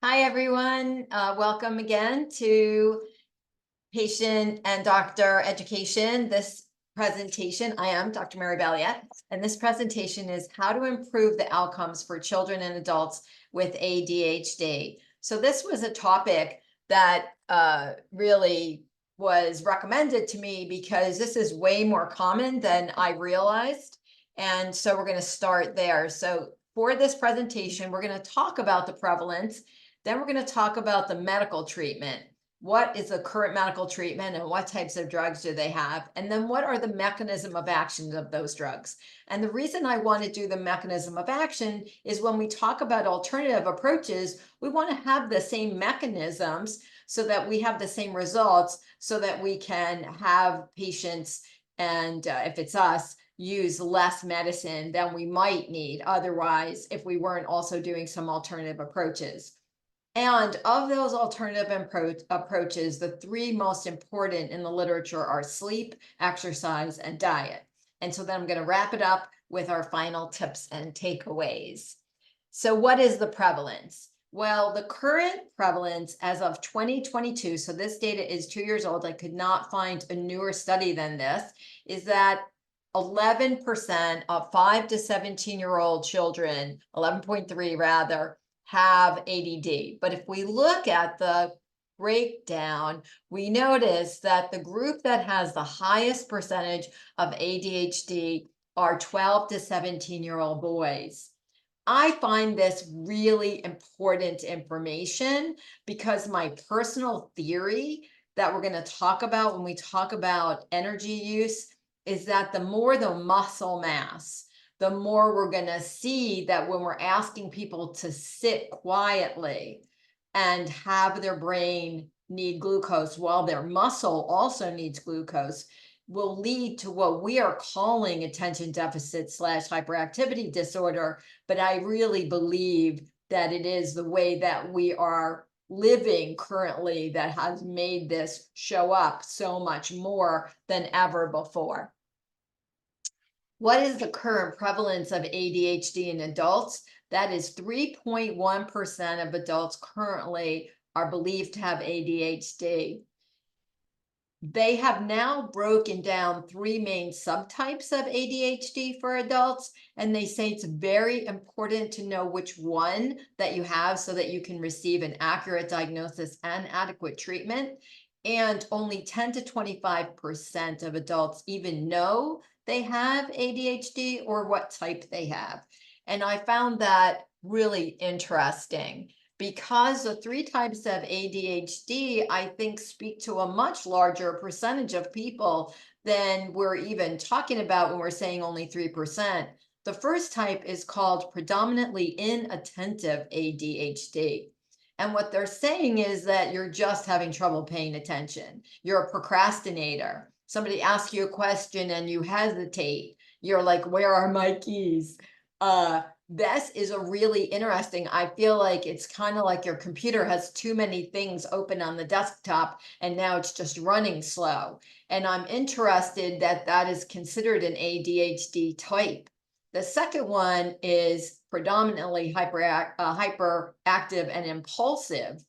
Hi, everyone. Welcome again to Patient and Doctor Education. This presentation, I am Dr. Mary Balliet, and this presentation is how to improve the outcomes for children and adults with ADHD. So this was a topic that really was recommended to me because this is way more common than I realized. And so we're going to start there. So for this presentation, we're going to talk about the prevalence. Then we're going to talk about the medical treatment. What is the current medical treatment and what types of drugs do they have? And then what are the mechanism of actions of those drugs? And the reason I want to do the mechanism of action is when we talk about alternative approaches, we want to have the same mechanisms so that we have the same results so that we can have patients and if it's us, use less medicine than we might need otherwise if we weren't also doing some alternative approaches. And of those alternative approaches, the three most important in the literature are sleep, exercise, and diet. And so then I'm going to wrap it up with our final tips and takeaways. So, what is the prevalence? Well, the current prevalence as of 2022, so this data is 2 years old, I could not find a newer study than this, is that 11% of 5 to 17-year-old children, 11.3 rather, have ADD. But if we look at the breakdown, we notice that the group that has the highest percentage of ADHD are 12 to 17-year-old boys. I find this really important information because my personal theory that we're going to talk about when we talk about energy use is that the more the muscle mass, the more we're going to see that when we're asking people to sit quietly and have their brain need glucose while their muscle also needs glucose will lead to what we are calling attention deficit slash hyperactivity disorder. But I really believe that it is the way that we are living currently that has made this show up so much more than ever before. What is the current prevalence of ADHD in adults? That is 3.1% of adults currently are believed to have ADHD. They have now broken down three main subtypes of ADHD for adults, and they say it's very important to know which one that you have so that you can receive an accurate diagnosis and adequate treatment. And only 10 to 25% of adults even know they have ADHD or what type they have. And I found that really interesting because the three types of ADHD, I think, speak to a much larger percentage of people than we're even talking about when we're saying only 3%. The first type is called predominantly inattentive ADHD. And what they're saying is that you're just having trouble paying attention. You're a procrastinator. Somebody asks you a question and you hesitate. You're like, where are my keys? This is a really interesting. I feel like it's kind of like your computer has too many things open on the desktop and now it's just running slow. And I'm interested that that is considered an ADHD type. The second one is predominantly hyperactive and impulsive.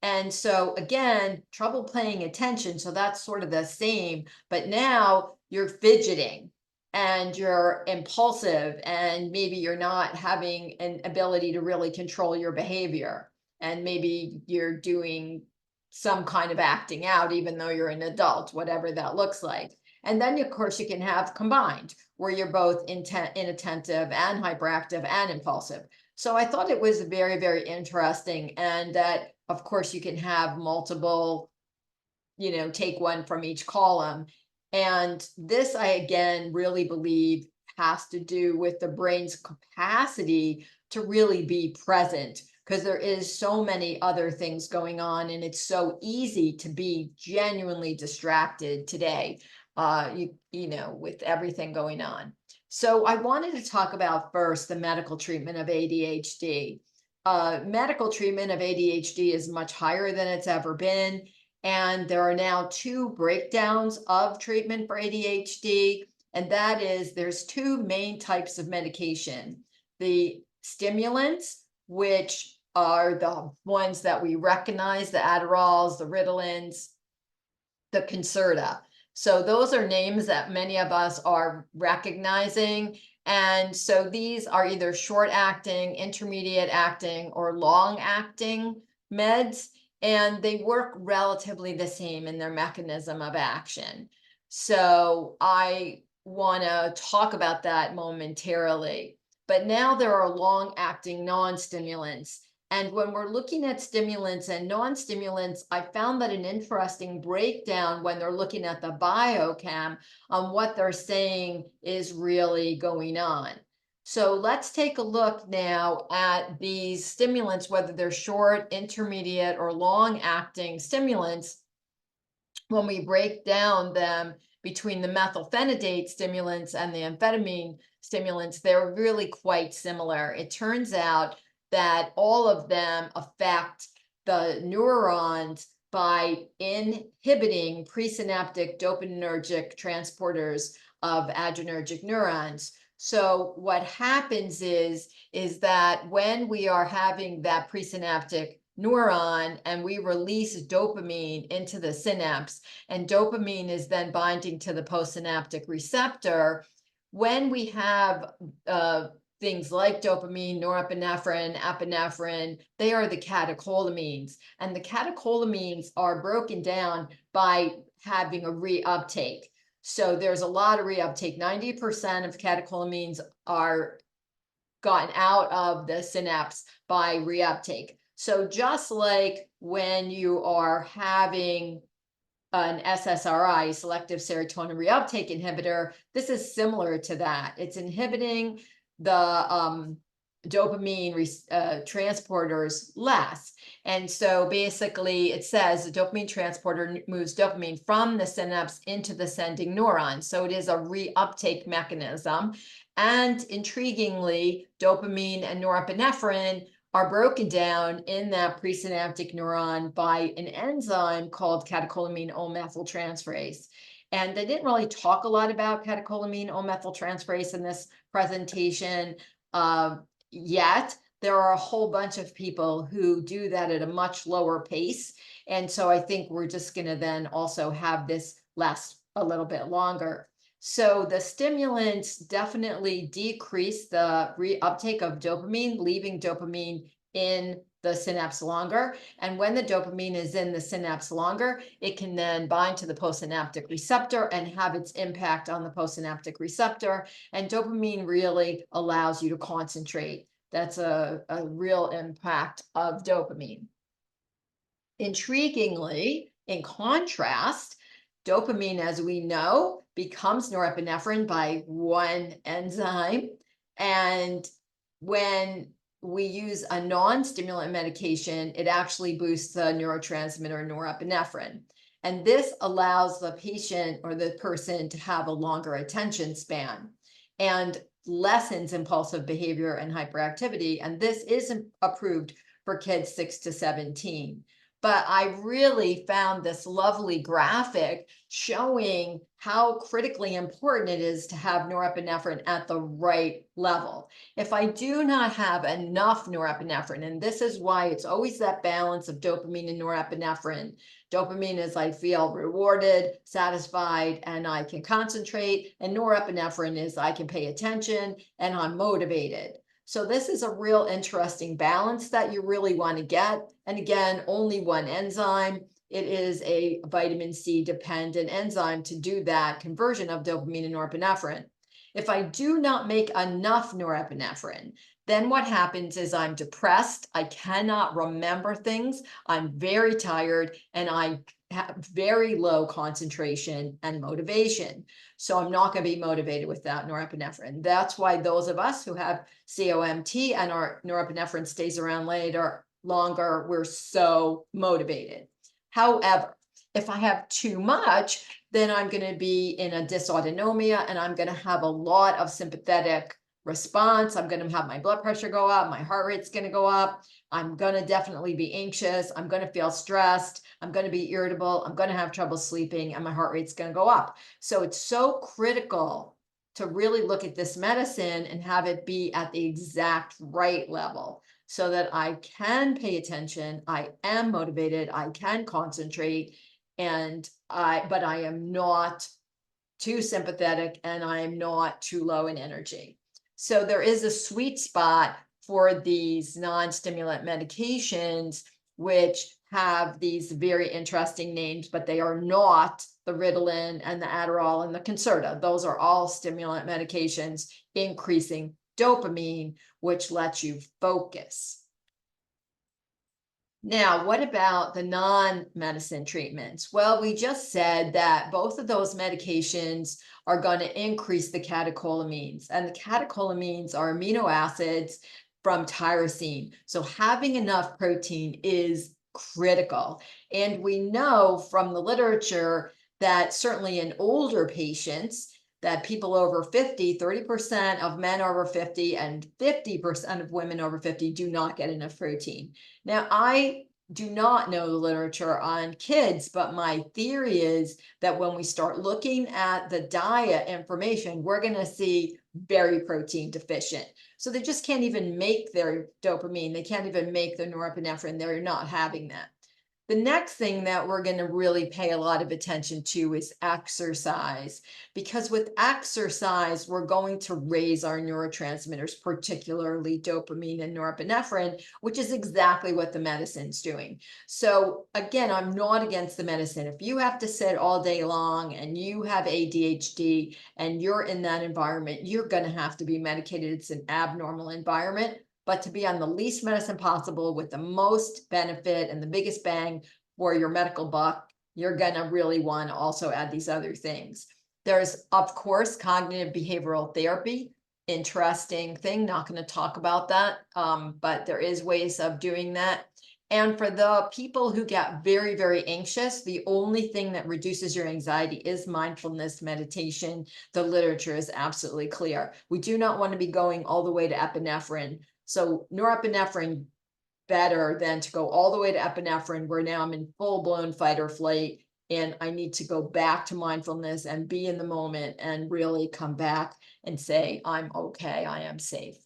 And so again, trouble paying attention. So that's sort of the same, but now you're fidgeting and you're impulsive and maybe you're not having an ability to really control your behavior. And maybe you're doing some kind of acting out, even though you're an adult, whatever that looks like. And then, of course, you can have combined, where you're both inattentive and hyperactive and impulsive. So I thought it was very, very interesting. And that, of course, you can have multiple, take one from each column. And this, I again really believe, has to do with the brain's capacity to really be present because there is so many other things going on and it's so easy to be genuinely distracted today, with everything going on. So I wanted to talk about first the medical treatment of ADHD. Medical treatment of ADHD is much higher than it's ever been. And there are now two breakdowns of treatment for ADHD. And that is there's two main types of medication. The stimulants, which are the ones that we recognize, the Adderalls, the Ritalins, the Concerta. So those are names that many of us are recognizing. And so these are either short acting, intermediate acting, or long acting meds, and they work relatively the same in their mechanism of action. So I want to talk about that momentarily. But now there are long acting non-stimulants. And when we're looking at stimulants and non-stimulants, I found that an interesting breakdown when they're looking at the biochem on what they're saying is really going on. So let's take a look now at these stimulants, whether they're short, intermediate, or long-acting stimulants. When we break down them between the methylphenidate stimulants and the amphetamine stimulants, they're really quite similar. It turns out that all of them affect the neurons by inhibiting presynaptic dopaminergic transporters of adrenergic neurons. So what happens is that when we are having that presynaptic neuron and we release dopamine into the synapse, and dopamine is then binding to the postsynaptic receptor, when we have things like dopamine, norepinephrine, epinephrine, they are the catecholamines. And the catecholamines are broken down by having a reuptake. So there's a lot of reuptake. 90% of catecholamines are gotten out of the synapse by reuptake. So just like when you are having an SSRI, selective serotonin reuptake inhibitor, this is similar to that. It's inhibiting the dopamine transporters less. And so basically it says the dopamine transporter moves dopamine from the synapse into the sending neuron. So it is a reuptake mechanism. And intriguingly, dopamine and norepinephrine are broken down in that presynaptic neuron by an enzyme called catecholamine O-methyltransferase. And they didn't really talk a lot about catecholamine O-methyltransferase in this presentation yet. There are a whole bunch of people who do that at a much lower pace. And so I think we're just going to then also have this last a little bit longer. So the stimulants definitely decrease the reuptake of dopamine, leaving dopamine in the synapse longer. And when the dopamine is in the synapse longer, it can then bind to the postsynaptic receptor and have its impact on the postsynaptic receptor. And dopamine really allows you to concentrate. That's a real impact of dopamine. Intriguingly, in contrast, dopamine, as we know, becomes norepinephrine by one enzyme. And when we use a non-stimulant medication, it actually boosts the neurotransmitter norepinephrine. And this allows the patient or the person to have a longer attention span and lessens impulsive behavior and hyperactivity. And this is approved for kids 6 to 17. But I really found this lovely graphic showing how critically important it is to have norepinephrine at the right level. If I do not have enough norepinephrine, and this is why it's always that balance of dopamine and norepinephrine. Dopamine is I feel rewarded, satisfied, and I can concentrate. And norepinephrine is I can pay attention and I'm motivated. So this is a real interesting balance that you really want to get. And again, only one enzyme. It is a vitamin C dependent enzyme to do that conversion of dopamine and norepinephrine. If I do not make enough norepinephrine, then what happens is I'm depressed. I cannot remember things. I'm very tired and I have very low concentration and motivation. So I'm not going to be motivated without norepinephrine. That's why those of us who have COMT and our norepinephrine stays around longer, we're so motivated. However, if I have too much, then I'm going to be in a dysautonomia and I'm going to have a lot of sympathetic response. I'm going to have my blood pressure go up, my heart rate's going to go up. I'm going to definitely be anxious. I'm going to feel stressed. I'm going to be irritable. I'm going to have trouble sleeping and my heart rate's going to go up. So it's so critical to really look at this medicine and have it be at the exact right level so that I can pay attention, I am motivated, I can concentrate, but I am not too sympathetic and I am not too low in energy. So there is a sweet spot for these non-stimulant medications, which have these very interesting names, but they are not the Ritalin and the Adderall and the Concerta. Those are all stimulant medications increasing dopamine, which lets you focus. Now, what about the non-medicine treatments? Well, we just said that both of those medications are going to increase the catecholamines, and the catecholamines are amino acids from tyrosine. So having enough protein is critical. And we know from the literature that certainly in older patients, that people over 50, 30% of men over 50 and 50% of women over 50 do not get enough protein. Now, I do not know the literature on kids, but my theory is that when we start looking at the diet information, we're going to see very protein deficient. So they just can't even make their dopamine. They can't even make the norepinephrine. They're not having that. The next thing that we're going to really pay a lot of attention to is exercise, because with exercise, we're going to raise our neurotransmitters, particularly dopamine and norepinephrine, which is exactly what the medicine's doing. So again, I'm not against the medicine. If you have to sit all day long and you have ADHD and you're in that environment, you're going to have to be medicated. It's an abnormal environment. But to be on the least medicine possible with the most benefit and the biggest bang for your medical buck, you're going to really want to also add these other things. There's, of course, cognitive behavioral therapy. Interesting thing, not going to talk about that, but there is ways of doing that. And for the people who get very, very anxious, the only thing that reduces your anxiety is mindfulness meditation. The literature is absolutely clear. We do not want to be going all the way to epinephrine. So norepinephrine, better than to go all the way to epinephrine, where now I'm in full-blown fight or flight, and I need to go back to mindfulness and be in the moment and really come back and say, I'm okay, I am safe.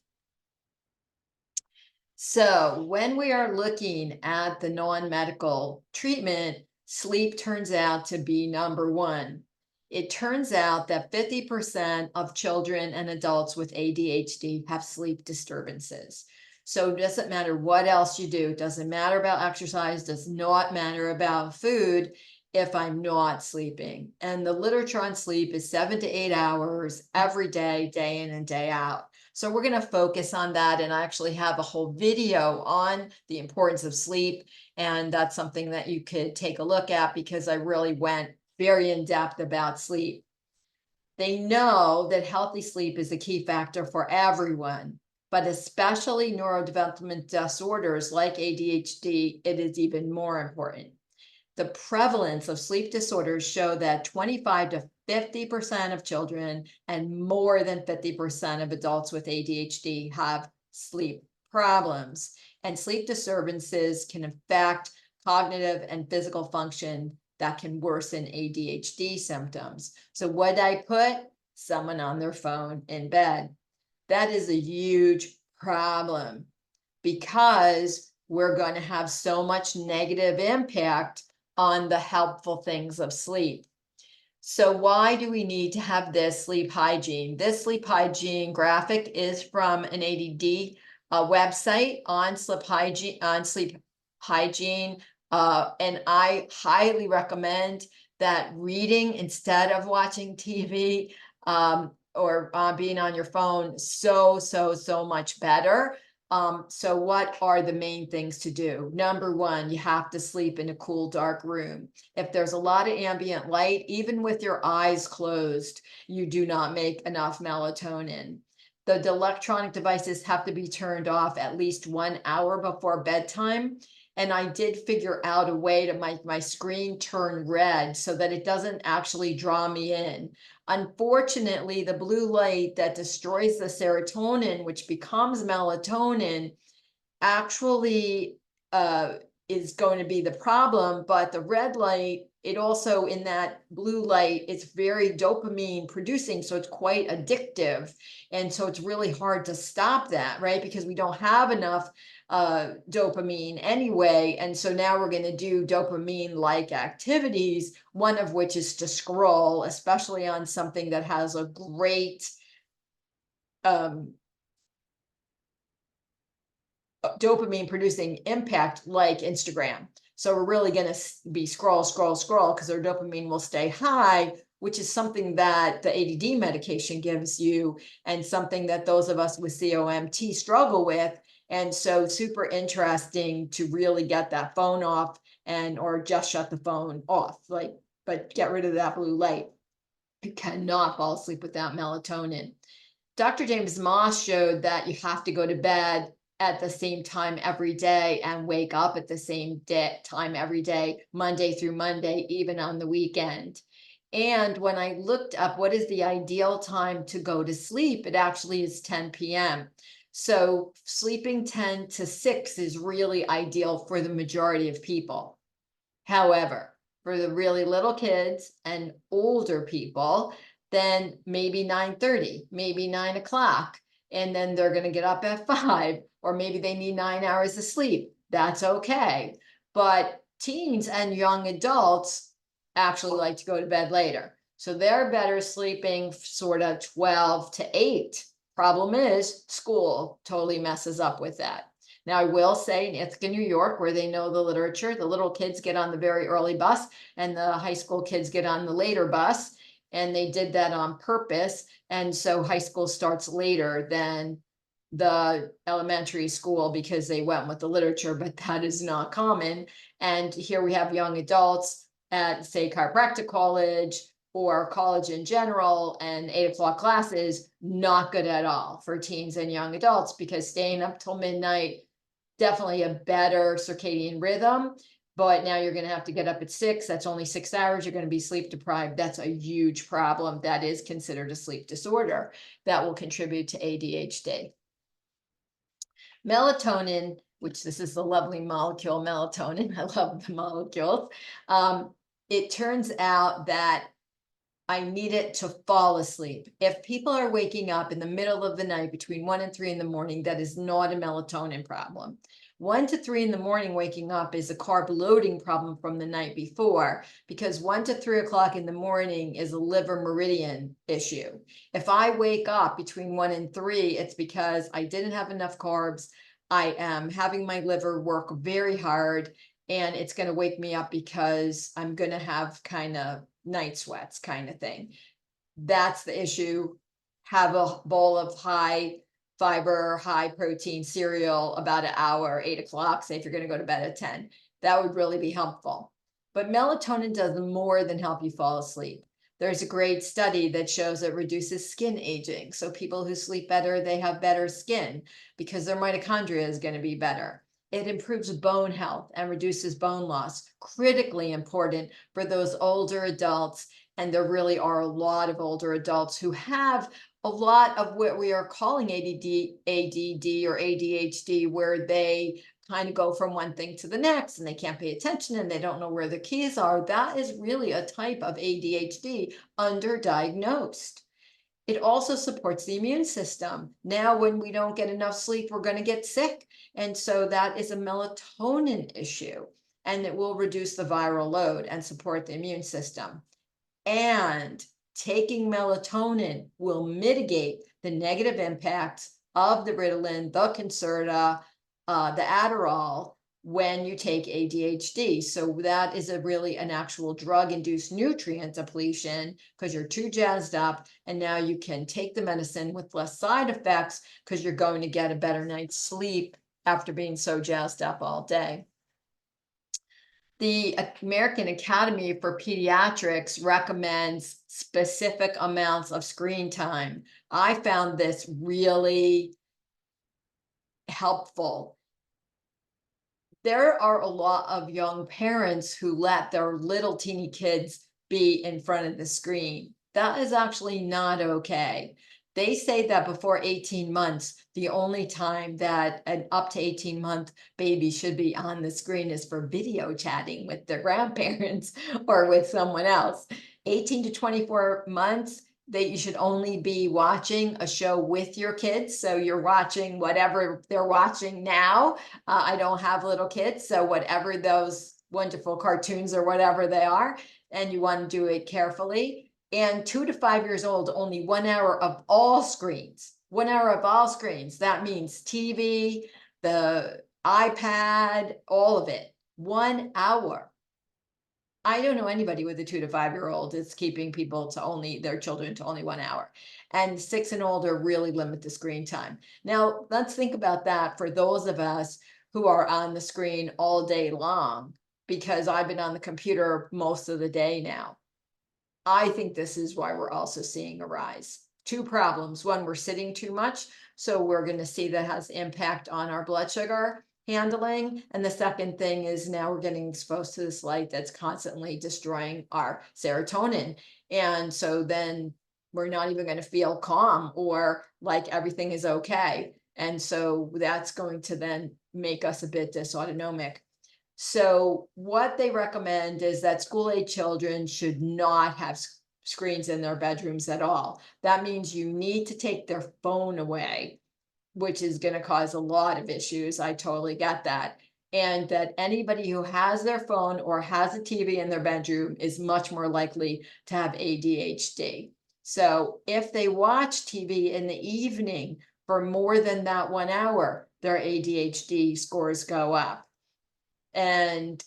So when we are looking at the non-medical treatment, sleep turns out to be number one. It turns out that 50% of children and adults with ADHD have sleep disturbances. So it doesn't matter what else you do. It doesn't matter about exercise, does not matter about food if I'm not sleeping. And the literature on sleep is 7 to 8 hours every day, day in and day out. So we're going to focus on that. And I actually have a whole video on the importance of sleep. And that's something that you could take a look at, because I really went very in depth about sleep. They know that healthy sleep is a key factor for everyone, but especially neurodevelopment disorders like ADHD, it is even more important. The prevalence of sleep disorders show that 25 to 50% of children and more than 50% of adults with ADHD have sleep problems. And sleep disturbances can affect cognitive and physical function that can worsen ADHD symptoms. So what I put? Someone on their phone in bed. That is a huge problem, because we're going to have so much negative impact on the helpful things of sleep. So why do we need to have this sleep hygiene? This sleep hygiene graphic is from an ADD website on sleep hygiene. And I highly recommend that reading instead of watching TV or being on your phone, so much better. So what are the main things to do? Number one, you have to sleep in a cool, dark room. If there's a lot of ambient light, even with your eyes closed, you do not make enough melatonin. The electronic devices have to be turned off at least 1 hour before bedtime. And I did figure out a way to make my screen turn red so that it doesn't actually draw me in. Unfortunately, the blue light that destroys the serotonin, which becomes melatonin, actually is going to be the problem, but the red light It also, in that blue light, it's very dopamine producing, so it's quite addictive. And so it's really hard to stop that, right? Because we don't have enough dopamine anyway. And so now we're going to do dopamine like activities, one of which is to scroll, especially on something that has a great um, dopamine producing impact like Instagram. So we're really going to be scroll, scroll, scroll because our dopamine will stay high, which is something that the ADD medication gives you and something that those of us with COMT struggle with. And so super interesting to really get that phone off and or just shut the phone off, like, but get rid of that blue light. You cannot fall asleep without melatonin. Dr. James Moss showed that you have to go to bed at the same time every day and wake up at the same time every day, Monday through Monday, even on the weekend. And when I looked up what is the ideal time to go to sleep, it actually is 10 p.m. So sleeping 10 to 6 is really ideal for the majority of people. However, for the really little kids and older people, then maybe 9:30, maybe 9 o'clock, and then they're going to get up at 5, or maybe they need 9 hours of sleep. That's okay. But teens and young adults actually like to go to bed later. So they're better sleeping sort of 12 to 8. Problem is, school totally messes up with that. Now, I will say in Ithaca, New York, where they know the literature, the little kids get on the very early bus and the high school kids get on the later bus. And they did that on purpose. And so high school starts later than the elementary school because they went with the literature, but that is not common. And here we have young adults at, say, chiropractic college or college in general, and 8 o'clock classes, not good at all for teens and young adults because staying up till midnight, definitely a better circadian rhythm. But now you're going to have to get up at 6. That's only 6 hours. You're going to be sleep deprived. That's a huge problem. That is considered a sleep disorder that will contribute to ADHD. Melatonin, which this is the lovely molecule melatonin. I love the molecules. It turns out that I need it to fall asleep. If people are waking up in the middle of the night between 1 and 3 in the morning, that is not a melatonin problem. 1 to 3 in the morning waking up is a carb loading problem from the night before, because 1 to 3 o'clock in the morning is a liver meridian issue. If I wake up between 1 and 3, it's because I didn't have enough carbs. I am having my liver work very hard, and it's going to wake me up because I'm going to have kind of night sweats kind of thing. That's the issue. Have a bowl of high fiber, high protein cereal about an hour, 8 o'clock, say if you're going to go to bed at 10. That would really be helpful. But melatonin does more than help you fall asleep. There's a great study that shows it reduces skin aging. So people who sleep better, they have better skin because their mitochondria is going to be better. It improves bone health and reduces bone loss, critically important for those older adults. And there really are a lot of older adults who have a lot of what we are calling ADD or ADHD, where they kind of go from one thing to the next and they can't pay attention and they don't know where the keys are. That is really a type of ADHD underdiagnosed. It also supports the immune system. Now, when we don't get enough sleep, we're going to get sick. And so that is a melatonin issue, and it will reduce the viral load and support the immune system. And taking melatonin will mitigate the negative impacts of the Ritalin, the Concerta, the Adderall when you take ADHD. So that is really an actual drug-induced nutrient depletion because you're too jazzed up, and now you can take the medicine with less side effects because you're going to get a better night's sleep after being so jazzed up all day. The American Academy for Pediatrics recommends specific amounts of screen time. I found this really helpful. There are a lot of young parents who let their little teeny kids be in front of the screen. That is actually not okay. They say that before 18 months, the only time that an up to 18-month baby should be on the screen is for video chatting with their grandparents or with someone else. 18 to 24 months, that you should only be watching a show with your kids. So you're watching whatever they're watching now. I don't have little kids, so whatever those wonderful cartoons or whatever they are, and you want to do it carefully. And 2 to 5 years old, only 1 hour of all screens. 1 hour of all screens. That means TV, the iPad, all of it. 1 hour. I don't know anybody with a 2 to 5-year-old is keeping their children to only 1 hour. And 6 and older really limit the screen time. Now, let's think about that for those of us who are on the screen all day long, because I've been on the computer most of the day now. I think this is why we're also seeing a rise. 2 problems. One, we're sitting too much, so we're going to see that has impact on our blood sugar handling. And the second thing is now we're getting exposed to this light that's constantly destroying our serotonin. And so then we're not even going to feel calm or like everything is okay. And so that's going to then make us a bit dysautonomic. So what they recommend is that school-age children should not have screens in their bedrooms at all. That means you need to take their phone away, which is going to cause a lot of issues. I totally get that. And that anybody who has their phone or has a TV in their bedroom is much more likely to have ADHD. So if they watch TV in the evening for more than that 1 hour, their ADHD scores go up. And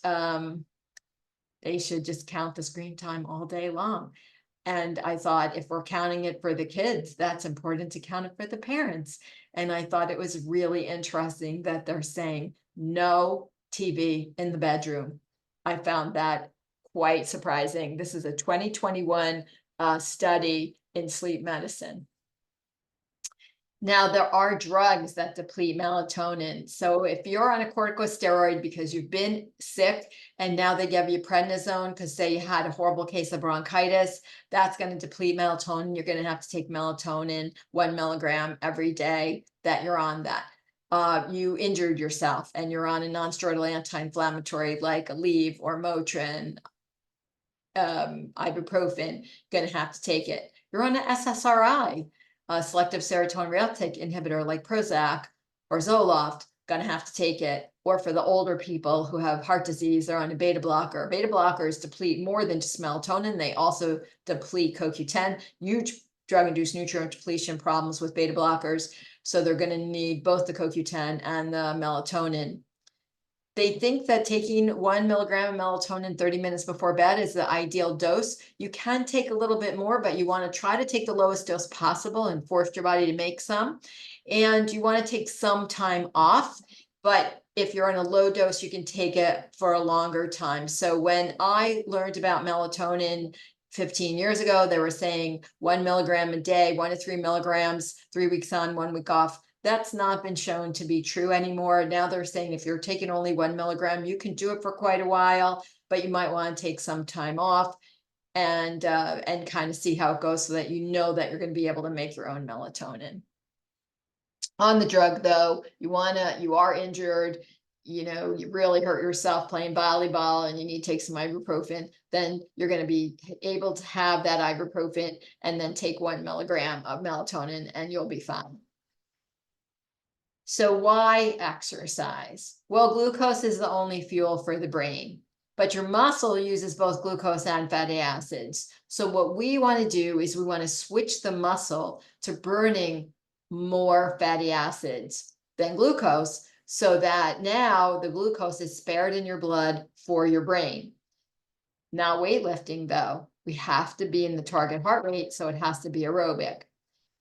they should just count the screen time all day long. And I thought, if we're counting it for the kids, that's important to count it for the parents. And I thought it was really interesting that they're saying no TV in the bedroom. I found that quite surprising. This is a 2021 study in sleep medicine. Now, there are drugs that deplete melatonin. So if you're on a corticosteroid because you've been sick and now they give you prednisone because say you had a horrible case of bronchitis, that's going to deplete melatonin. You're going to have to take melatonin 1 milligram every day that you're on that. You injured yourself and you're on a non-steroidal anti-inflammatory like Aleve or Motrin, ibuprofen, going to have to take it. You're on an SSRI, a selective serotonin reuptake inhibitor like Prozac or Zoloft, gonna have to take it. Or for the older people who have heart disease, they're on a beta blocker. Beta blockers deplete more than just melatonin. They also deplete CoQ10, huge drug-induced nutrient depletion problems with beta blockers. So they're gonna need both the CoQ10 and the melatonin. They think that taking 1 milligram of melatonin 30 minutes before bed is the ideal dose. You can take a little bit more, but you want to try to take the lowest dose possible and force your body to make some. And you want to take some time off. But if you're on a low dose, you can take it for a longer time. So when I learned about melatonin 15 years ago, they were saying 1 milligram a day, 1 to 3 milligrams, 3 weeks on, 1 week off. That's not been shown to be true anymore. Now they're saying if you're taking only 1 milligram, you can do it for quite a while, but you might want to take some time off and kind of see how it goes so that you know that you're going to be able to make your own melatonin. On the drug though, you are injured, you really hurt yourself playing volleyball and you need to take some ibuprofen, then you're going to be able to have that ibuprofen and then take 1 milligram of melatonin and you'll be fine. So why exercise? Well, glucose is the only fuel for the brain, but your muscle uses both glucose and fatty acids. So what we want to do is we want to switch the muscle to burning more fatty acids than glucose so that now the glucose is spared in your blood for your brain. Not weightlifting though. We have to be in the target heart rate, so it has to be aerobic.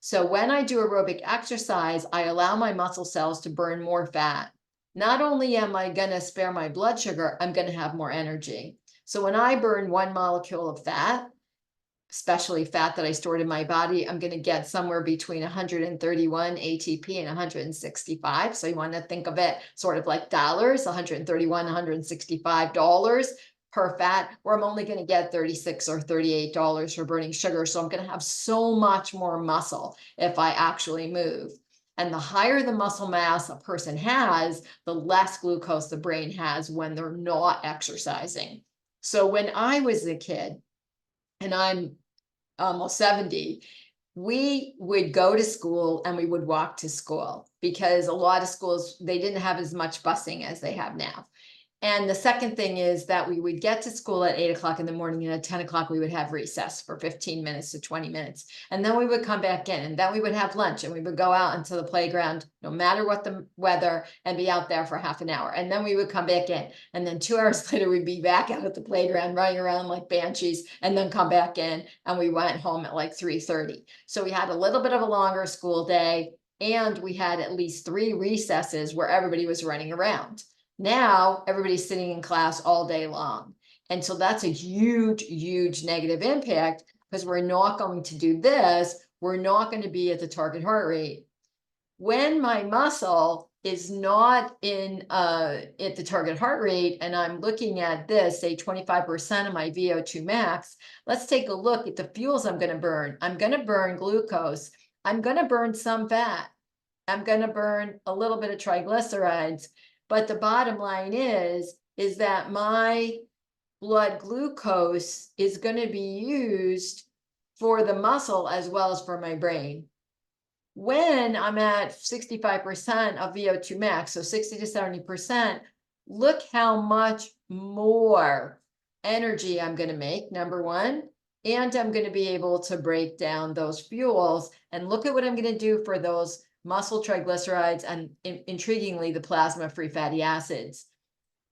So when I do aerobic exercise, I allow my muscle cells to burn more fat. Not only am I going to spare my blood sugar, I'm going to have more energy. So when I burn 1 molecule of fat, especially fat that I stored in my body, I'm going to get somewhere between 131 ATP and 165. So you want to think of it sort of like dollars, 131, $165 per fat, or I'm only going to get $36 or $38 for burning sugar. So I'm going to have so much more muscle if I actually move. And the higher the muscle mass a person has, the less glucose the brain has when they're not exercising. So when I was a kid, and I'm almost 70, we would go to school and we would walk to school because a lot of schools, they didn't have as much busing as they have now. And the second thing is that we would get to school at 8 o'clock in the morning, and at 10 o'clock, we would have recess for 15 minutes to 20 minutes. And then we would come back in, and then we would have lunch, and we would go out into the playground, no matter what the weather, and be out there for half an hour. And then we would come back in. And then 2 hours later, we'd be back out at the playground, running around like banshees, and then come back in. And we went home at like 3:30. So we had a little bit of a longer school day, and we had at least 3 recesses where everybody was running around. Now everybody's sitting in class all day long. And so that's a huge, huge negative impact because we're not going to do this. We're not going to be at the target heart rate. When my muscle is not at the target heart rate, and I'm looking at this, say 25% of my VO2 max, let's take a look at the fuels I'm going to burn. I'm going to burn glucose. I'm going to burn some fat. I'm going to burn a little bit of triglycerides. But the bottom line is that my blood glucose is going to be used for the muscle as well as for my brain. When I'm at 65% of VO2 max, so 60 to 70%, look how much more energy I'm going to make, number one, and I'm going to be able to break down those fuels. And look at what I'm going to do for those muscle triglycerides and, intriguingly, the plasma-free fatty acids.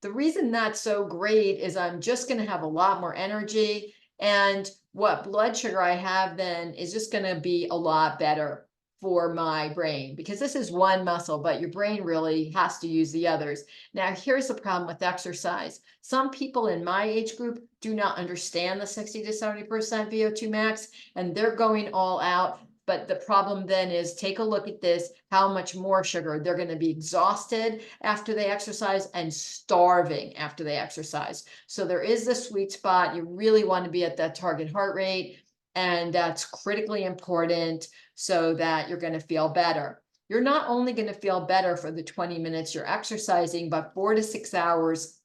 The reason that's so great is I'm just going to have a lot more energy, and what blood sugar I have then is just going to be a lot better for my brain, because this is one muscle, but your brain really has to use the others. Now, here's the problem with exercise. Some people in my age group do not understand the 60 to 70% VO2 max, and they're going all out. But the problem then is, take a look at this, how much more sugar. They're going to be exhausted after they exercise and starving after they exercise. So there is the sweet spot. You really want to be at that target heart rate. And that's critically important so that you're going to feel better. You're not only going to feel better for the 20 minutes you're exercising, but 4 to 6 hours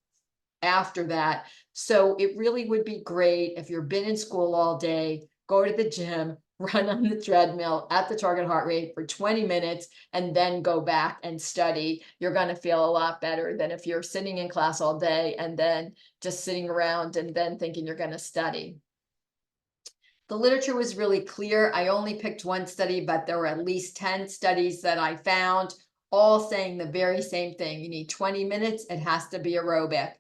after that. So it really would be great if you've been in school all day, go to the gym, run on the treadmill at the target heart rate for 20 minutes, and then go back and study. You're going to feel a lot better than if you're sitting in class all day and then just sitting around and then thinking you're going to study. The literature was really clear. I only picked one study, but there were at least 10 studies that I found, all saying the very same thing. You need 20 minutes. It has to be aerobic.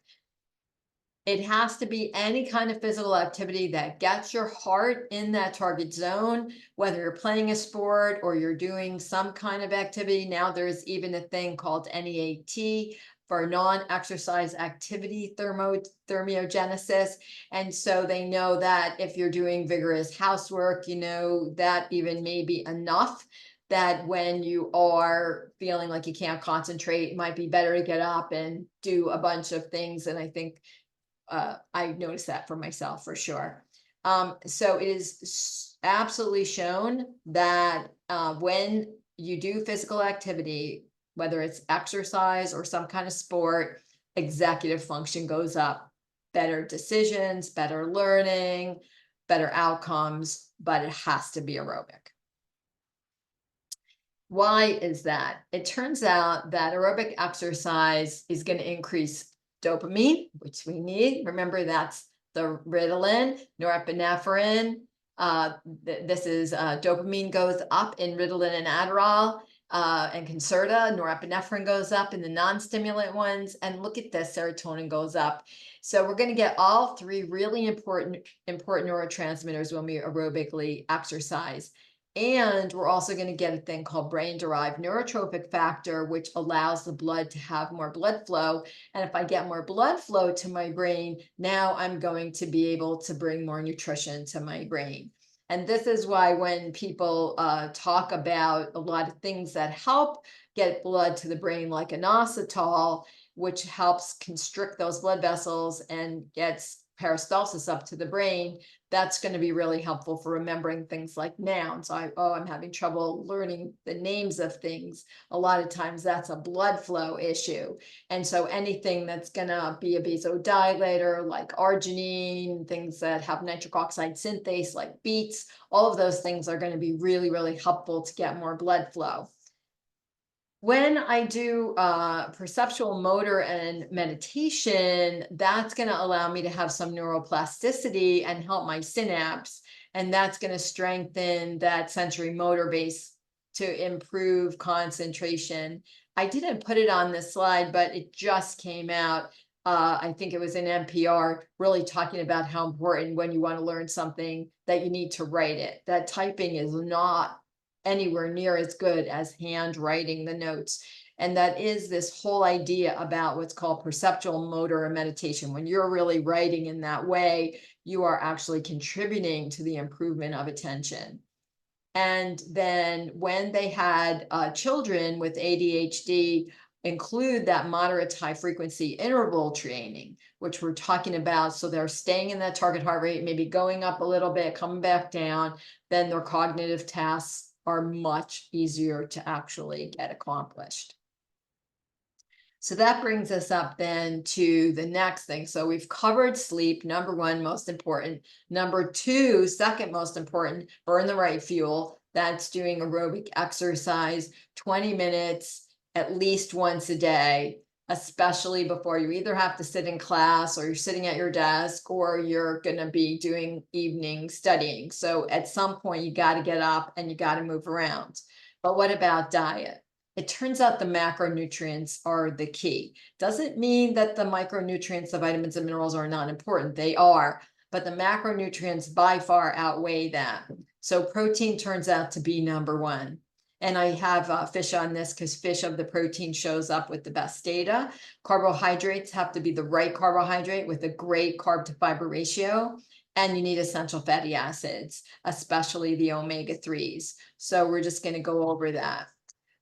It has to be any kind of physical activity that gets your heart in that target zone, whether you're playing a sport or you're doing some kind of activity. Now there's even a thing called NEAT for non-exercise activity thermogenesis. And so they know that if you're doing vigorous housework, that even may be enough, that when you are feeling like you can't concentrate, it might be better to get up and do a bunch of things. And I think I noticed that for myself for sure. So it is absolutely shown that when you do physical activity, whether it's exercise or some kind of sport, executive function goes up, better decisions, better learning, better outcomes, but it has to be aerobic. Why is that? It turns out that aerobic exercise is going to increase dopamine, which we need. Remember, that's the Ritalin, norepinephrine. This is dopamine goes up in Ritalin and Adderall and Concerta. Norepinephrine goes up in the non-stimulant ones. And look at this, serotonin goes up. So we're going to get all 3 really important neurotransmitters when we aerobically exercise. And we're also going to get a thing called brain-derived neurotrophic factor, which allows the blood to have more blood flow. And if I get more blood flow to my brain, now I'm going to be able to bring more nutrition to my brain. And this is why when people talk about a lot of things that help get blood to the brain like inositol, which helps constrict those blood vessels and gets peristalsis up to the brain, that's going to be really helpful for remembering things like nouns. I'm having trouble learning the names of things. A lot of times that's a blood flow issue. And so anything that's going to be a vasodilator, like arginine, things that have nitric oxide synthase, like beets, all of those things are going to be really, really helpful to get more blood flow. When I do perceptual motor and meditation, that's going to allow me to have some neuroplasticity and help my synapse. And that's going to strengthen that sensory motor base to improve concentration. I didn't put it on this slide, but it just came out. I think it was in NPR, really talking about how important when you want to learn something that you need to write it. That typing is not anywhere near as good as handwriting the notes. And that is this whole idea about what's called perceptual motor and meditation. When you're really writing in that way, you are actually contributing to the improvement of attention. And then when they had children with ADHD include that moderate to high frequency interval training, which we're talking about. So they're staying in that target heart rate, maybe going up a little bit, coming back down, then their cognitive tasks are much easier to actually get accomplished. So that brings us up then to the next thing. So we've covered sleep, number one, most important. Number two, second most important, burn the right fuel. That's doing aerobic exercise, 20 minutes at least once a day, especially before you either have to sit in class or you're sitting at your desk or you're going to be doing evening studying. So at some point you got to get up and you got to move around. But what about diet? It turns out the macronutrients are the key. Doesn't mean that the micronutrients, the vitamins and minerals are not important. They are, but the macronutrients by far outweigh that. So protein turns out to be number one. And I have fish on this because fish of the protein shows up with the best data. Carbohydrates have to be the right carbohydrate with a great carb to fiber ratio. And you need essential fatty acids, especially the omega-3s. So we're just going to go over that.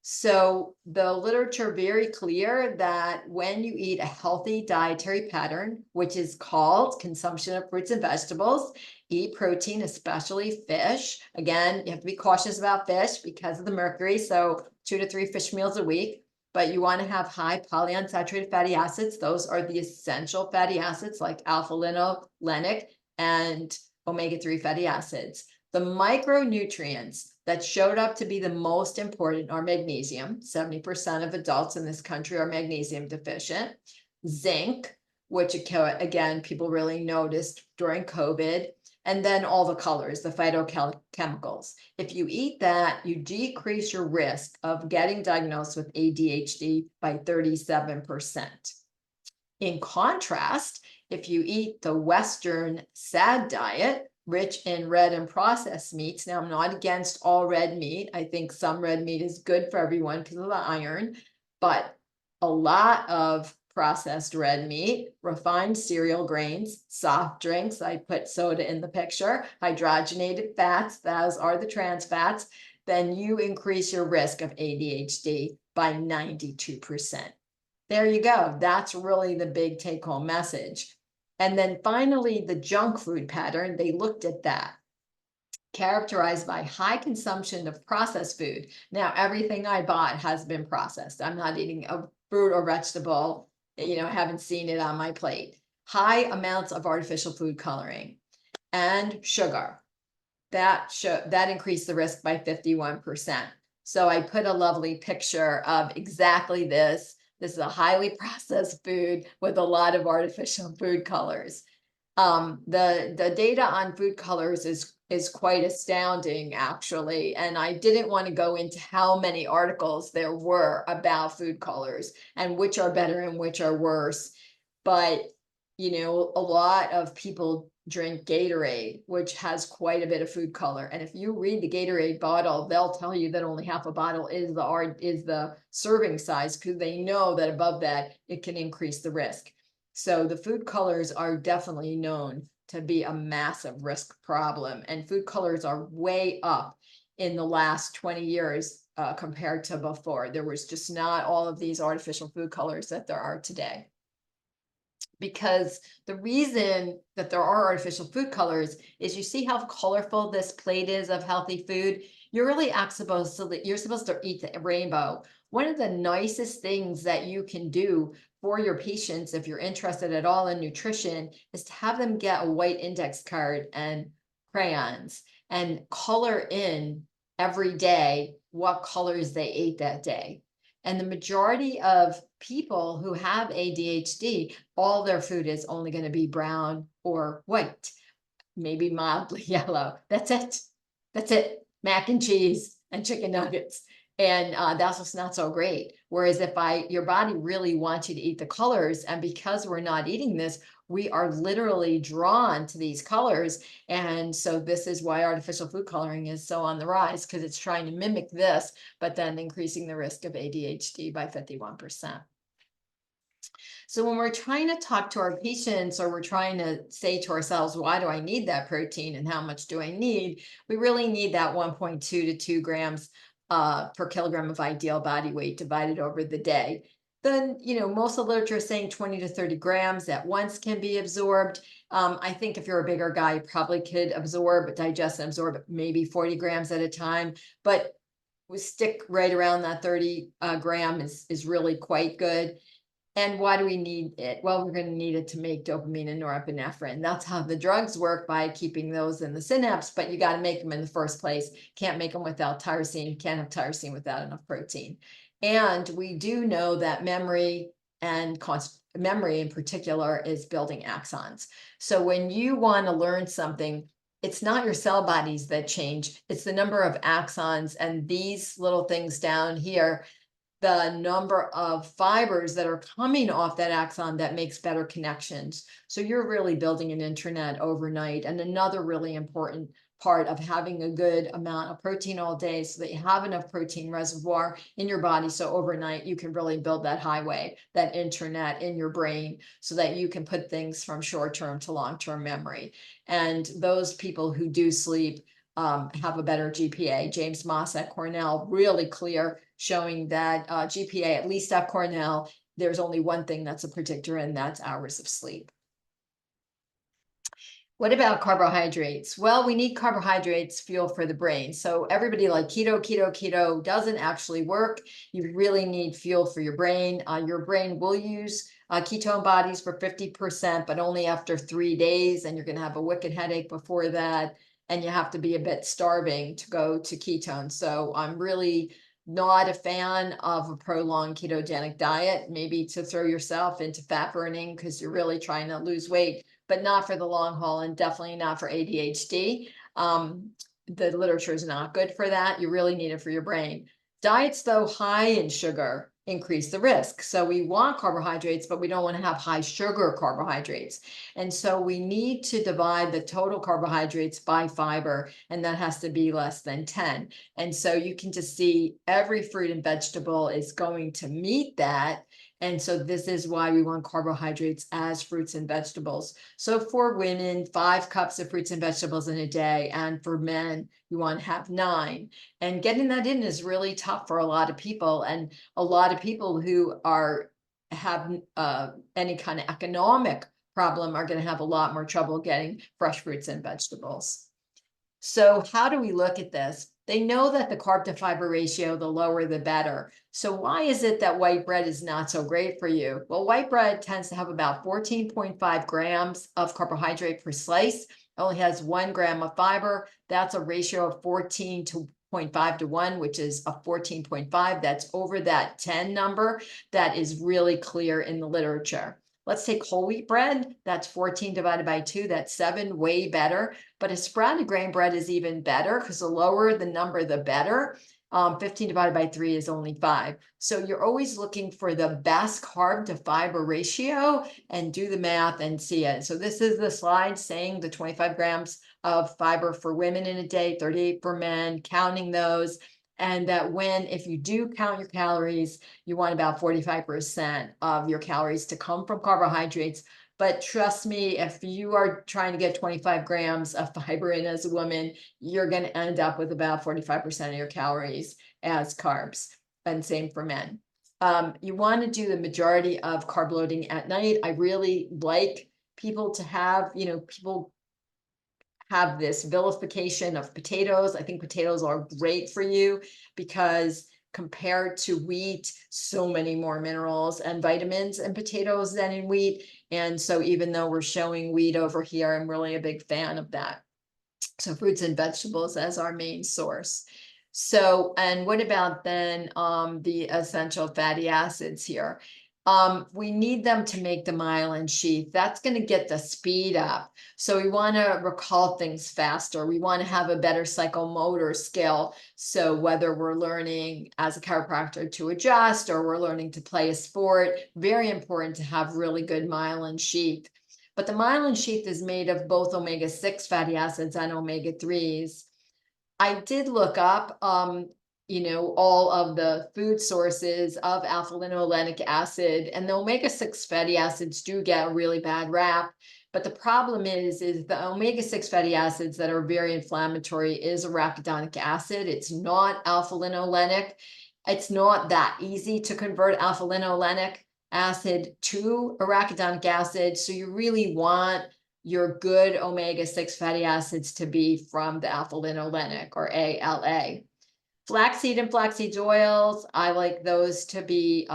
So the literature very clear that when you eat a healthy dietary pattern, which is called consumption of fruits and vegetables, eat protein, especially fish. Again, you have to be cautious about fish because of the mercury. So 2 to 3 fish meals a week, but you want to have high polyunsaturated fatty acids. Those are the essential fatty acids like alpha-linolenic and omega-3 fatty acids. The micronutrients that showed up to be the most important are magnesium. 70% of adults in this country are magnesium deficient. Zinc, which again, people really noticed during COVID. And then all the colors, the phytochemicals. If you eat that, you decrease your risk of getting diagnosed with ADHD by 37%. In contrast, if you eat the Western SAD diet, rich in red and processed meats. Now, I'm not against all red meat. I think some red meat is good for everyone because of the iron, but a lot of processed red meat, refined cereal grains, soft drinks, I put soda in the picture, hydrogenated fats, those are the trans fats, then you increase your risk of ADHD by 92%. There you go. That's really the big take-home message. And then finally, the junk food pattern, they looked at that, characterized by high consumption of processed food. Now, everything I bought has been processed. I'm not eating a fruit or vegetable, I haven't seen it on my plate. High amounts of artificial food coloring and sugar. That increased the risk by 51%. So I put a lovely picture of exactly this. This is a highly processed food with a lot of artificial food colors. The data on food colors is quite astounding, actually. And I didn't want to go into how many articles there were about food colors and which are better and which are worse. But, a lot of people drink Gatorade, which has quite a bit of food color. And if you read the Gatorade bottle, they'll tell you that only half a bottle is the serving size because they know that above that, it can increase the risk. So the food colors are definitely known to be a massive risk problem. And food colors are way up in the last 20 years compared to before. There was just not all of these artificial food colors that there are today. Because the reason that there are artificial food colors is you see how colorful this plate is of healthy food. You're really you're supposed to eat the rainbow. One of the nicest things that you can do for your patients, if you're interested at all in nutrition, is to have them get a white index card and crayons and color in every day what colors they ate that day. And the majority of people who have ADHD, all their food is only going to be brown or white, maybe mildly yellow. That's it. That's it. Mac and cheese and chicken nuggets. And that's just not so great. Whereas if your body really wants you to eat the colors, and because we're not eating this, we are literally drawn to these colors. And so this is why artificial food coloring is so on the rise, because it's trying to mimic this, but then increasing the risk of ADHD by 51%. So when we're trying to talk to our patients, or we're trying to say to ourselves, why do I need that protein and how much do I need? We really need that 1.2 to 2 grams per kilogram of ideal body weight divided over the day. Then, most of the literature is saying 20 to 30 grams at once can be absorbed. I think if you're a bigger guy, you probably could digest and absorb maybe 40 grams at a time, but we stick right around that 30 gram is really quite good. And why do we need it? Well, we're going to need it to make dopamine and norepinephrine. That's how the drugs work, by keeping those in the synapse, but you got to make them in the first place. Can't make them without tyrosine. Can't have tyrosine without enough protein. And we do know that memory in particular is building axons. So when you want to learn something, it's not your cell bodies that change. It's the number of axons, and these little things down here, the number of fibers that are coming off that axon that makes better connections. So you're really building an intranet overnight. And another really important part of having a good amount of protein all day, so that you have enough protein reservoir in your body, so overnight you can really build that highway, that intranet in your brain, so that you can put things from short-term to long-term memory. And those people who do sleep have a better GPA. James Moss at Cornell, really clear, showing that GPA, at least at Cornell, there's only one thing that's a predictor, and that's hours of sleep. What about carbohydrates? Well, we need carbohydrates, fuel for the brain. So everybody like keto doesn't actually work. You really need fuel for your brain. Your brain will use ketone bodies for 50%, but only after 3 days. And you're going to have a wicked headache before that. And you have to be a bit starving to go to ketones. So I'm really not a fan of a prolonged ketogenic diet, maybe to throw yourself into fat burning because you're really trying to lose weight, but not for the long haul, and definitely not for ADHD. The literature is not good for that. You really need it for your brain. Diets, though, high in sugar increase the risk. So we want carbohydrates, but we don't want to have high sugar carbohydrates. And so we need to divide the total carbohydrates by fiber, and that has to be less than 10. And so you can just see every fruit and vegetable is going to meet that. And so this is why we want carbohydrates as fruits and vegetables. So for women, 5 cups of fruits and vegetables in a day. And for men, you want to have 9. And getting that in is really tough for a lot of people. And a lot of people who have any kind of economic problem are going to have a lot more trouble getting fresh fruits and vegetables. So how do we look at this? They know that the carb to fiber ratio, the lower the better. So why is it that white bread is not so great for you? Well, white bread tends to have about 14.5 grams of carbohydrate per slice. It only has 1 gram of fiber. That's a ratio of 14.5 to 1, which is a 14.5. That's over that 10 number. That is really clear in the literature. Let's take whole wheat bread. That's 14 divided by 2. That's 7, way better. But a sprouted grain bread is even better, because the lower the number, the better. 15 divided by 3 is only 5. So you're always looking for the best carb to fiber ratio, and do the math and see it. So this is the slide saying the 25 grams of fiber for women in a day, 38 for men, counting those. And that if you do count your calories, you want about 45% of your calories to come from carbohydrates, But trust me, if you are trying to get 25 grams of fiber in as a woman, you're going to end up with about 45% of your calories as carbs, and same for men. You want to do the majority of carb loading at night. I really like people to have, people have this vilification of potatoes. I think potatoes are great for you because compared to wheat, so many more minerals and vitamins in potatoes than in wheat. And so even though we're showing wheat over here, I'm really a big fan of that. So fruits and vegetables as our main source. So, and what about then the essential fatty acids here? We need them to make the myelin sheath. That's going to get the speed up. So we want to recall things faster. We want to have a better psychomotor skill. So whether we're learning as a chiropractor to adjust or we're learning to play a sport, very important to have really good myelin sheath. But the myelin sheath is made of both omega-6 fatty acids and omega-3s. I did look up, all of the food sources of alpha-linolenic acid, and the omega-6 fatty acids do get a really bad rap. But the problem is the omega-6 fatty acids that are very inflammatory is arachidonic acid. It's not alpha-linolenic. It's not that easy to convert alpha-linolenic acid to arachidonic acid. So you really want your good omega-6 fatty acids to be from the alpha-linolenic or ALA. Flaxseed and flaxseed oils, I like those to be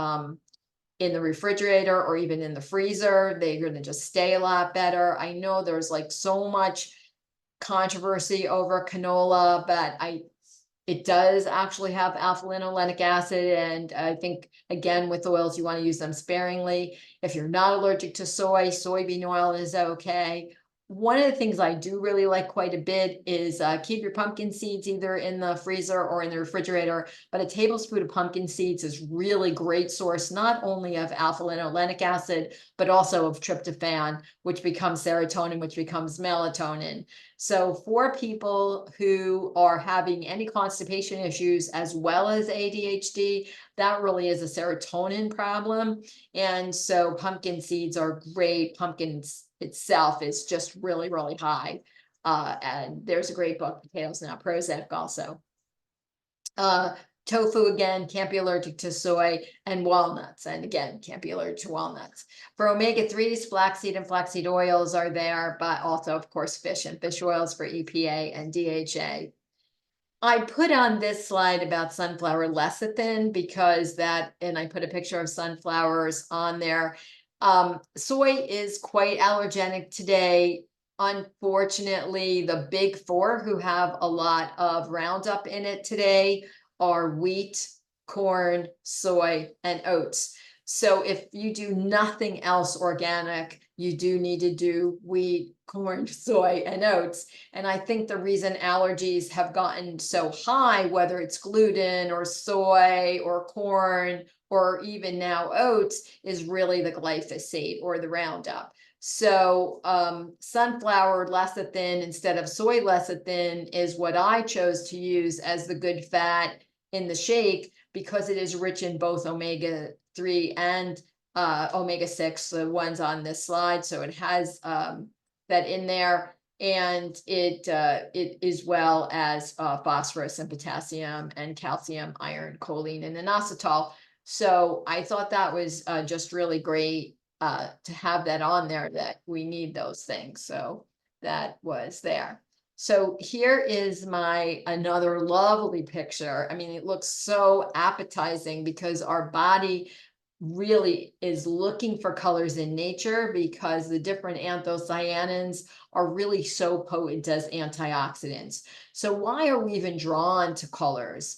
in the refrigerator or even in the freezer. They're going to just stay a lot better. I know there's like so much controversy over canola, but it does actually have alpha-linolenic acid. And I think, again, with oils, you want to use them sparingly. If you're not allergic to soy, soybean oil is okay. One of the things I do really like quite a bit is keep your pumpkin seeds either in the freezer or in the refrigerator. But a tablespoon of pumpkin seeds is really great source, not only of alpha-linolenic acid, but also of tryptophan, which becomes serotonin, which becomes melatonin. So for people who are having any constipation issues as well as ADHD, that really is a serotonin problem. And so pumpkin seeds are great. Pumpkins itself is just really, really high. And there's a great book, Potatoes Not Prozac, also. Tofu, again, can't be allergic to soy, and walnuts. And again, can't be allergic to walnuts. For omega-3s, flaxseed and flaxseed oils are there, but also, of course, fish and fish oils for EPA and DHA. I put on this slide about sunflower lecithin because and I put a picture of sunflowers on there. Soy is quite allergenic today. Unfortunately, the big four who have a lot of Roundup in it today are wheat, corn, soy, and oats. So if you do nothing else organic, you do need to do wheat, corn, soy, and oats. And I think the reason allergies have gotten so high, whether it's gluten or soy or corn or even now oats, is really the glyphosate or the Roundup. So sunflower lecithin instead of soy lecithin is what I chose to use as the good fat in the shake because it is rich in both omega-3 and omega-6, the ones on this slide. So it has that in there, and it as well as phosphorus and potassium and calcium, iron, choline, and inositol. So I thought that was just really great to have that on there, that we need those things. So that was there. So here is another lovely picture. I mean, it looks so appetizing because our body really is looking for colors in nature because the different anthocyanins are really so potent as antioxidants. So why are we even drawn to colors?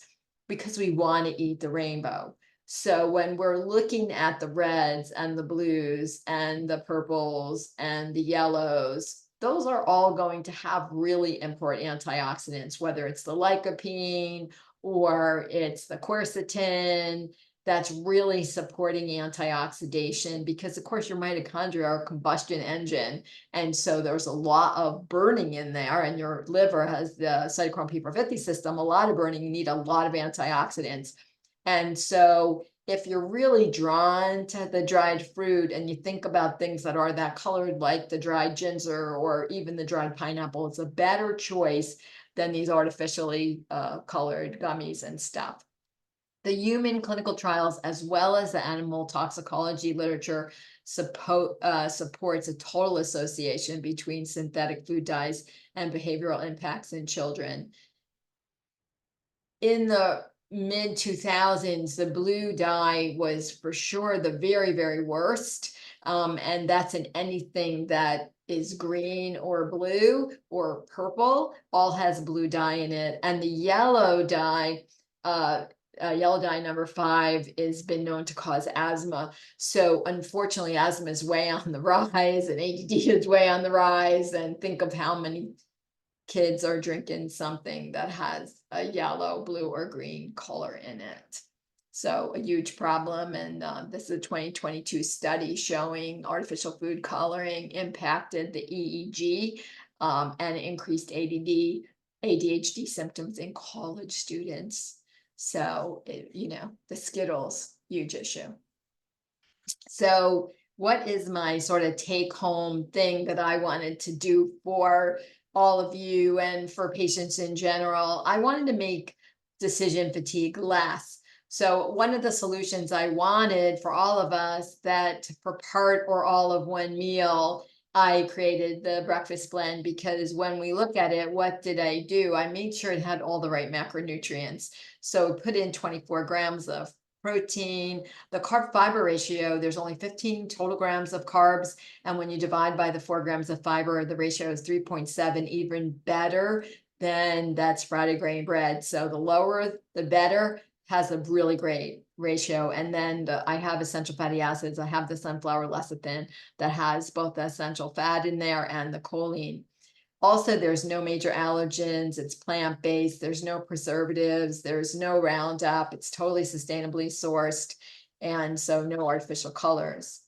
Because we want to eat the rainbow. So when we're looking at the reds and the blues and the purples and the yellows, those are all going to have really important antioxidants, whether it's the lycopene or it's the quercetin, that's really supporting antioxidation because, of course, your mitochondria are a combustion engine. And so there's a lot of burning in there, and your liver has the cytochrome P450 system, a lot of burning. You need a lot of antioxidants. And so if you're really drawn to the dried fruit and you think about things that are that colored, like the dried ginger or even the dried pineapple, it's a better choice than these artificially colored gummies and stuff. The human clinical trials, as well as the animal toxicology literature, supports a total association between synthetic food dyes and behavioral impacts in children. In the mid 2000s, the blue dye was for sure the very, very worst. And that's in anything that is green or blue or purple, all has blue dye in it. And the yellow dye number 5 has been known to cause asthma. So unfortunately, asthma is way on the rise and ADD is way on the rise. And think of how many kids are drinking something that has a yellow, blue, or green color in it. So a huge problem. And this is a 2022 study showing artificial food coloring impacted the EEG and increased ADHD symptoms in college students. So, the Skittles, huge issue. So what is my sort of take home thing that I wanted to do for all of you and for patients in general? I wanted to make decision fatigue less. So one of the solutions I wanted for all of us, that for part or all of one meal, I created the breakfast blend, because when we look at it, what did I do? I made sure it had all the right macronutrients. So put in 24 grams of protein. The carb fiber ratio, there's only 15 total grams of carbs. And when you divide by the 4 grams of fiber, the ratio is 3.7, even better than that sprouted grain bread. So the lower, the better, has a really great ratio. And then I have essential fatty acids. I have the sunflower lecithin that has both the essential fat in there and the choline. Also, there's no major allergens. It's plant-based. There's no preservatives. There's no Roundup. It's totally sustainably sourced. And so no artificial colors.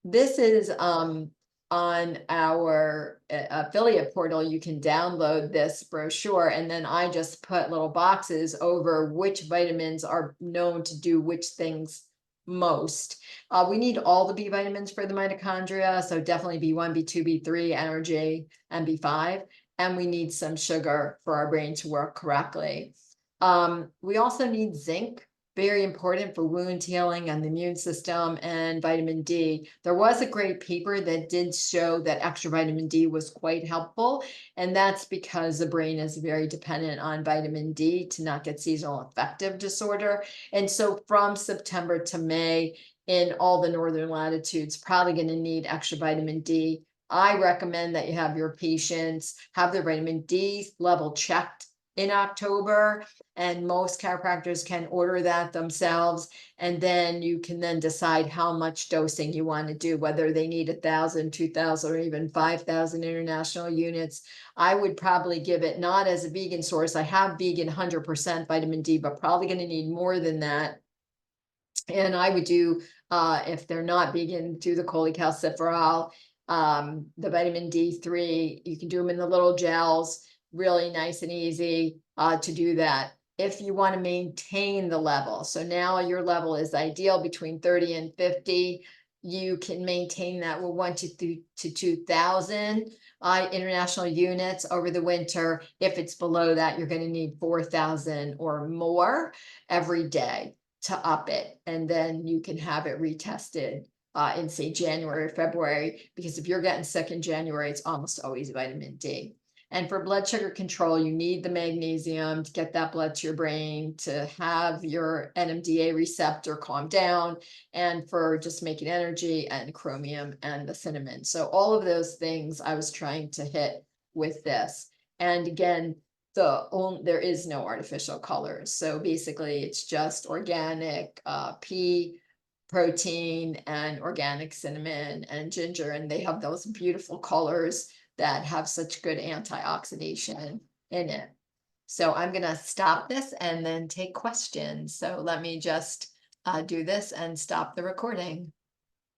This is on our affiliate portal. You can download this brochure, and then I just put little boxes over which vitamins are known to do which things most. We need all the B vitamins for the mitochondria, so definitely B1, B2, B3, energy, and B5. And we need some sugar for our brain to work correctly. We also need zinc, very important for wound healing and the immune system, and vitamin D. There was a great paper that did show that extra vitamin D was quite helpful, and that's because the brain is very dependent on vitamin D to not get seasonal affective disorder. And so from September to May, in all the northern latitudes, probably going to need extra vitamin D. I recommend that you have your patients have their vitamin D level checked in October, and most chiropractors can order that themselves. And then you can then decide how much dosing you want to do, whether they need 1,000, 2,000, or even 5,000 international units. I would probably give it not as a vegan source. I have vegan 100% vitamin D, but probably going to need more than that. And I would do, if they're not vegan, do the cholecalciferol, the vitamin D3. You can do them in the little gels, really nice and easy to do that. If you want to maintain the level, so now your level is ideal between 30 and 50, you can maintain that with 1 to 2,000 international units over the winter. If it's below that, you're going to need 4,000 or more every day to up it. And then you can have it retested in, say, January or February, because if you're getting sick in January, it's almost always vitamin D. And for blood sugar control, you need the magnesium to get that blood to your brain, to have your NMDA receptor calm down, and for just making energy, and chromium and the cinnamon. So all of those things I was trying to hit with this. And again, there is no artificial colors. So basically it's just organic pea protein and organic cinnamon and ginger, and they have those beautiful colors that have such good antioxidation in it. So I'm going to stop this and then take questions. So let me just do this and stop the recording.